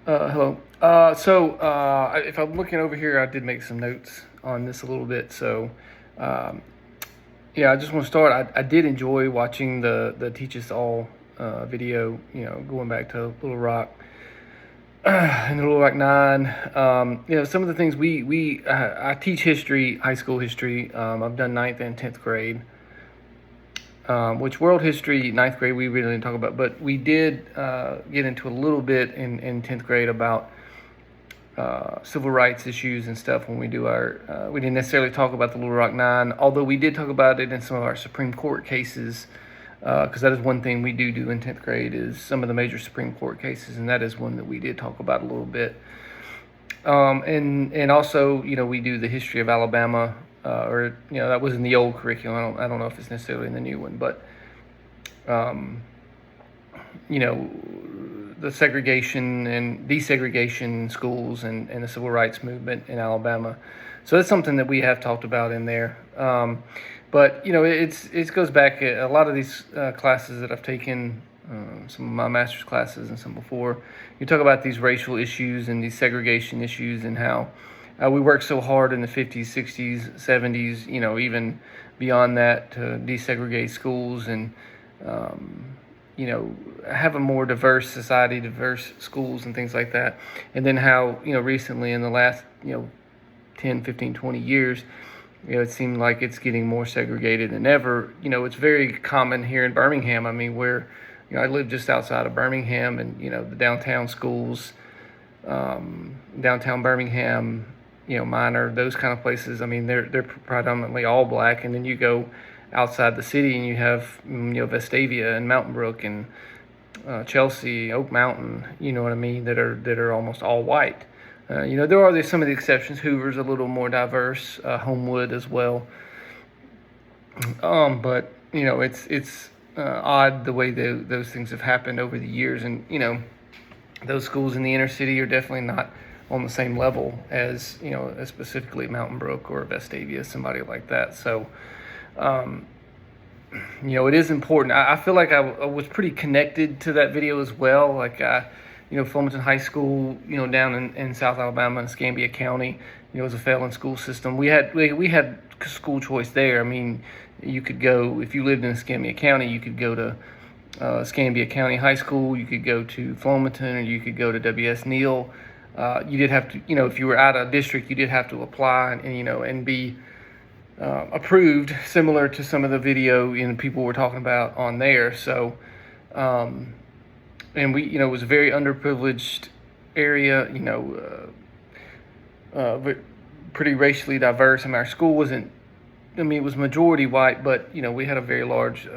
Hello. If I'm looking over here, I did make some notes on this a little bit. Um, yeah, I just want to start. I did enjoy watching the Teach Us All video. Going back to Little Rock and the Little Rock Nine. Some of the things I teach history, high school history. I've done ninth and 10th grade. Which world history, ninth grade, we really didn't talk about, but we did get into a little bit in 10th grade about civil rights issues and stuff when we do we didn't necessarily talk about the Little Rock Nine, although we did talk about it in some of our Supreme Court cases, because that is one thing we do in 10th grade is some of the major Supreme Court cases, and that is one that we did talk about a little bit. And also, we do the history of Alabama, that was in the old curriculum. I don't know if it's necessarily in the new one, but um, you know, the segregation and desegregation in schools and the civil rights movement in Alabama. So that's something that we have talked about in there. But it goes back a lot of these classes that I've taken, some of my master's classes and some before. You talk about these racial issues and these segregation issues and how we worked so hard in the 50s, 60s, 70s, even beyond that to desegregate schools and have a more diverse society, diverse schools and things like that. And then how, recently in the last, 10, 15, 20 years, it seemed like it's getting more segregated than ever. It's very common here in Birmingham. I mean, where, I live just outside of Birmingham and, the downtown schools, downtown Birmingham, Minor, those kind of places. I mean, they're predominantly all black. And then you go outside the city and you have, Vestavia and Mountain Brook and Chelsea, Oak Mountain, you know what I mean, that are almost all white. There's some of the exceptions. Hoover's a little more diverse, Homewood as well. But it's odd the way those things have happened over the years, and those schools in the inner city are definitely not on the same level as as specifically Mountain Brook or Vestavia, somebody like that. So it is important. I feel like I was pretty connected to that video as well. Like, Fulmerton High School, down in South Alabama in Escambia County, was a failing school system. We had school choice there. I mean, you could go, if you lived in Escambia County, you could go to Escambia County High School, you could go to Fulmerton, or you could go to W.S. Neal. You did have to, if you were out of district, you did have to apply and be approved, similar to some of the video people were talking about on there. So, and we, it was a very underprivileged area, pretty racially diverse. I mean, our school wasn't, it was majority white, but, we had a very large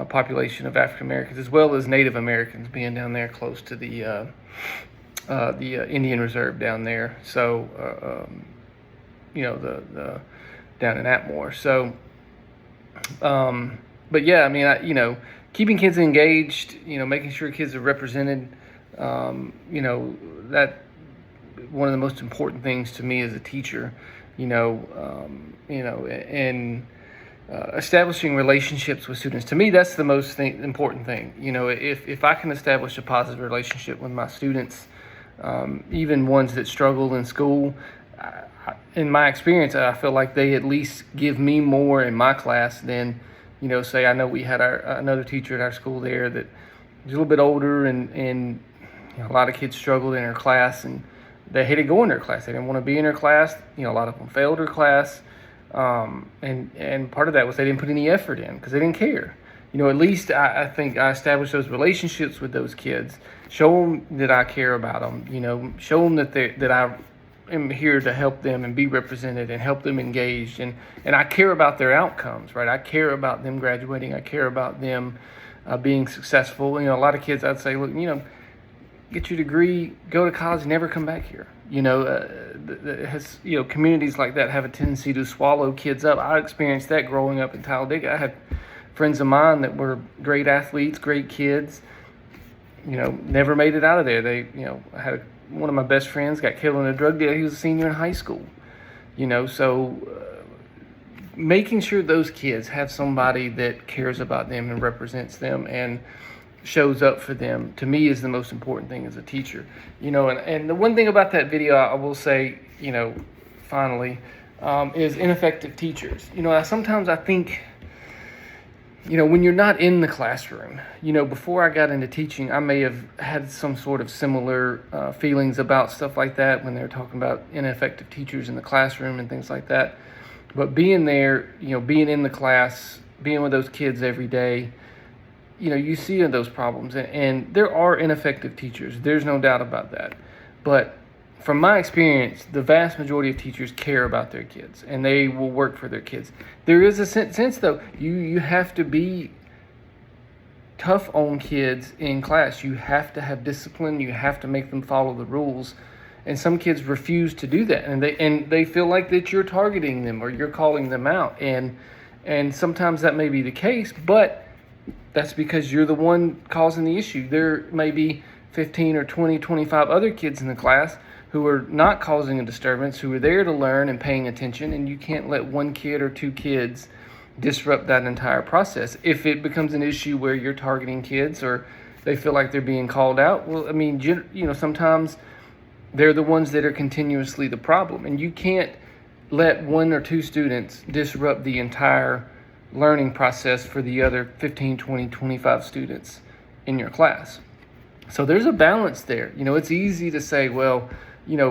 population of African Americans as well as Native Americans, being down there close to the Indian Reserve down there. So, the down in Atmore. So, but yeah, I mean, keeping kids engaged, making sure kids are represented, that one of the most important things to me as a teacher, and establishing relationships with students. To me, that's the most important thing. If I can establish a positive relationship with my students, even ones that struggle in school, in my experience, I feel like they at least give me more in my class than, say, I know we had another teacher at our school there that was a little bit older, and a lot of kids struggled in her class, and they hated going to her class. They didn't want to be in her class. A lot of them failed her class, and part of that was they didn't put any effort in because they didn't care. At least I think I established those relationships with those kids, show them that I care about them, show them that I am here to help them and be represented and help them engaged, and I care about their outcomes, right? I care about them graduating. I care about them being successful. A lot of kids, I'd say, look, get your degree, go to college, never come back here. Communities like that have a tendency to swallow kids up. I experienced that growing up in Talladega. I had friends of mine that were great athletes, great kids, never made it out of there. They, I had one of my best friends got killed in a drug deal. He was a senior in high school, so making sure those kids have somebody that cares about them and represents them, and shows up for them, to me, is the most important thing as a teacher. And the one thing about that video I will say, finally, is ineffective teachers. Sometimes I think, when you're not in the classroom, before I got into teaching, I may have had some sort of similar feelings about stuff like that when they were talking about ineffective teachers in the classroom and things like that. But being there, being in the class, being with those kids every day, you see those problems. And there are ineffective teachers. There's no doubt about that. But from my experience, the vast majority of teachers care about their kids, and they will work for their kids. There is a sense, though, you have to be tough on kids in class. You have to have discipline. You have to make them follow the rules. And some kids refuse to do that, and they feel like that you're targeting them or you're calling them out. And sometimes that may be the case, but that's because you're the one causing the issue. There may be 15 or 20, 25 other kids in the class who are not causing a disturbance, who are there to learn and paying attention, and you can't let one kid or two kids disrupt that entire process. If it becomes an issue where you're targeting kids or they feel like they're being called out, well, sometimes they're the ones that are continuously the problem, and you can't let one or two students disrupt the entire learning process for the other 15, 20, 25 students in your class. So there's a balance there. It's easy to say, well,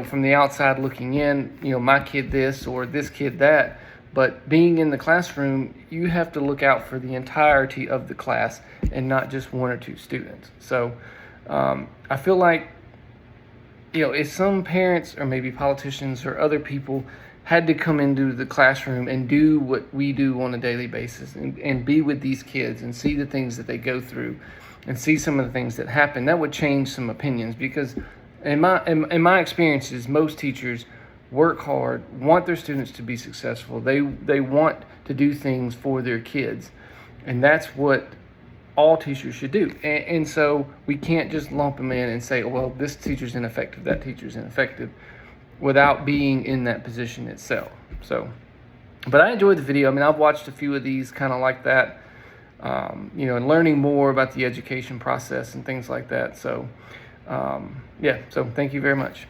from the outside looking in, my kid this or this kid that. But being in the classroom, you have to look out for the entirety of the class and not just one or two students. So I feel like, if some parents or maybe politicians or other people had to come into the classroom and do what we do on a daily basis and be with these kids and see the things that they go through and see some of the things that happen, that would change some opinions. Because in my experiences, most teachers work hard, want their students to be successful. They want to do things for their kids, and that's what all teachers should do. And so we can't just lump them in and say, well, this teacher's ineffective, that teacher's ineffective, without being in that position itself. But I enjoyed the video. I've watched a few of these kind of like that, and learning more about the education process and things like that. So thank you very much.